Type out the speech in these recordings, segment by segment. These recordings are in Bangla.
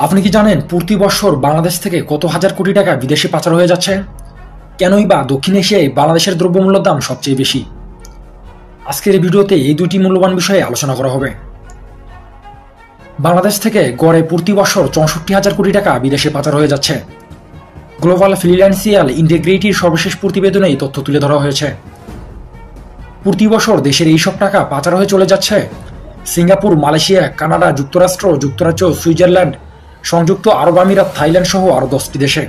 আপনি কি জানেন প্রতি বছর বাংলাদেশ থেকে কত হাজার কোটি টাকা বিদেশে পাচার হয়ে যাচ্ছে? কেনই বা দক্ষিণ এশিয়ায় বাংলাদেশের দ্রব্যমূল্যের দাম সবচেয়ে বেশি? আজকের এই ভিডিওতে এই দুটি মূল্যবান বিষয়ে আলোচনা করা হবে। বাংলাদেশ থেকে গড়ে প্রতি বছর ৬৪,০০০ কোটি টাকা বিদেশে পাচার হয়ে যাচ্ছে। গ্লোবাল ফিনান্সিয়াল ইন্টিগ্রিটির সর্বশেষ প্রতিবেদনে এই তথ্য তুলে ধরা হয়েছে। প্রতি বছর দেশের এইসব টাকা পাচার হয়ে চলে যাচ্ছে সিঙ্গাপুর, মালয়েশিয়া, কানাডা, যুক্তরাষ্ট্র, যুক্তরাজ্য, সুইজারল্যান্ড, সংযুক্ত আরব আমিরাত, থাইল্যান্ড সহ আরও ১০টি দেশে।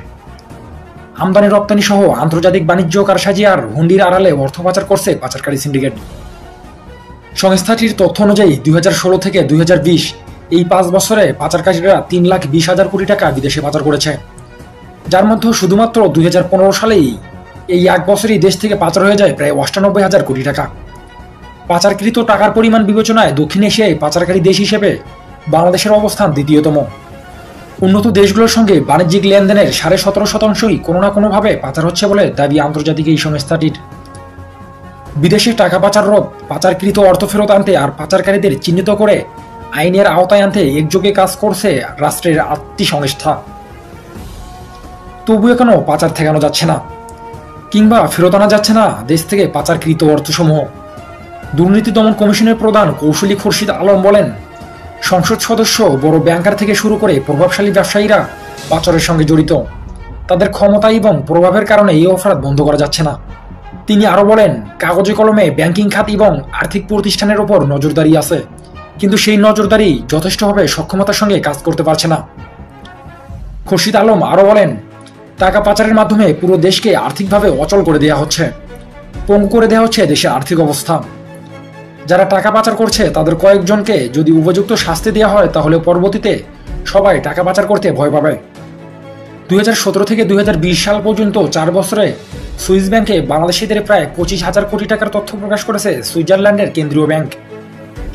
আমদানি রপ্তানি সহ আন্তর্জাতিক বাণিজ্য কারসাজি আর হুন্ডির আড়ালে অর্থ পাচার করছে পাচারকারী সিন্ডিকেট। সংস্থাটির তথ্য অনুযায়ী ২০১৬ থেকে ২০২০ এই ৫ বছরে পাচারকারীরা ৩,২০,০০০ কোটি টাকা বিদেশে পাচার করেছে, যার মধ্যে শুধুমাত্র ২০১৫ সালেই এই এক বছরই দেশ থেকে পাচার হয়ে যায় প্রায় ৯৮,০০০ কোটি টাকা। পাচারকৃত টাকার পরিমাণ বিবেচনায় দক্ষিণ এশিয়ায় পাচারকারী দেশ হিসেবে বাংলাদেশের অবস্থান দ্বিতীয়তম। উন্নত দেশগুলোর সঙ্গে বাণিজ্যিক লেনদেনের ১৭.৫%ই কোনো না কোনোভাবে পাচার হচ্ছে বলে দাবি আন্তর্জাতিক এই সংস্থাটির। বিদেশে টাকা পাচার রোধ, পাচারকৃত অর্থ ফেরত আনতে আর পাচারকারীদের চিহ্নিত করে আইনের আওতায় আনতে একযোগে কাজ করছে রাষ্ট্রের ৮টি সংস্থা। তবুও কেন পাচার ঠেকানো যাচ্ছে না কিংবা ফেরত আনা যাচ্ছে না দেশ থেকে পাচারকৃত অর্থসমূহ? দুর্নীতি দমন কমিশনের প্রধান কৌশলী খুরশিদ আলম বলেন, সংসদ সদস্য, বড় ব্যাংকার থেকে শুরু করে প্রভাবশালী ব্যবসায়ীরা পাচারের সঙ্গে জড়িত। তাদের ক্ষমতা এবং প্রভাবের কারণে এই অপরাধ বন্ধ করা যাচ্ছে না। তিনি আরও বলেন, কাগজে কলমে ব্যাংকিং খাত এবং আর্থিক প্রতিষ্ঠানের ওপর নজরদারি আছে, কিন্তু সেই নজরদারি যথেষ্টভাবে সক্ষমতার সঙ্গে কাজ করতে পারছে না। খুরশিদ আলম আরও বলেন, টাকা পাচারের মাধ্যমে পুরো দেশকে আর্থিকভাবে অচল করে দেওয়া হচ্ছে, পঙ্গু করে দেওয়া হচ্ছে দেশের আর্থিক অবস্থা। যারা টাকা পাচার করছে তাদের কয়েকজনকে যদি উপযুক্ত শাস্তি দেওয়া হয় তাহলে পরবর্তীতে সবাই টাকা পাচার করতে ভয় পাবে। ২০১৭ থেকে ২০২০ সাল পর্যন্ত ৪ বছরে সুইস ব্যাংকে বাংলাদেশিদের প্রায় ২৫,০০০ কোটি টাকার তথ্য প্রকাশ করেছে সুইজারল্যান্ডের কেন্দ্রীয় ব্যাংক।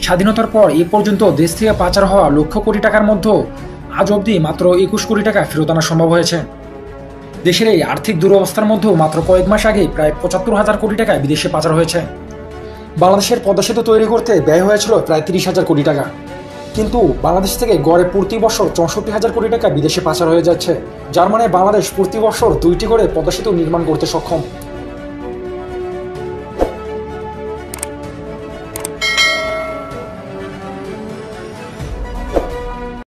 স্বাধীনতার পর এ পর্যন্ত দেশ থেকে পাচার হওয়া লক্ষ কোটি টাকার মধ্যে আজ অবধি মাত্র ২১ কোটি টাকা ফেরত আনা সম্ভব হয়েছে। দেশের এই আর্থিক দুরবস্থার মধ্যেও মাত্র কয়েক মাস আগে প্রায় ৭৫,০০০ কোটি টাকা বিদেশে পাচার হয়েছে। বাংলাদেশের পদ্মা সেতু তৈরি করতে ব্যয় হয়েছিল প্রায় ৩০,০০০ কোটি টাকা, কিন্তু বাংলাদেশ থেকে গড়ে প্রতি বছর ৬৪,০০০ কোটি টাকা বিদেশে পাচার হয়ে যাচ্ছে, যার মানে বাংলাদেশ প্রতি বছর ২টি করে পদ্মা সেতু নির্মাণ করতে সক্ষম।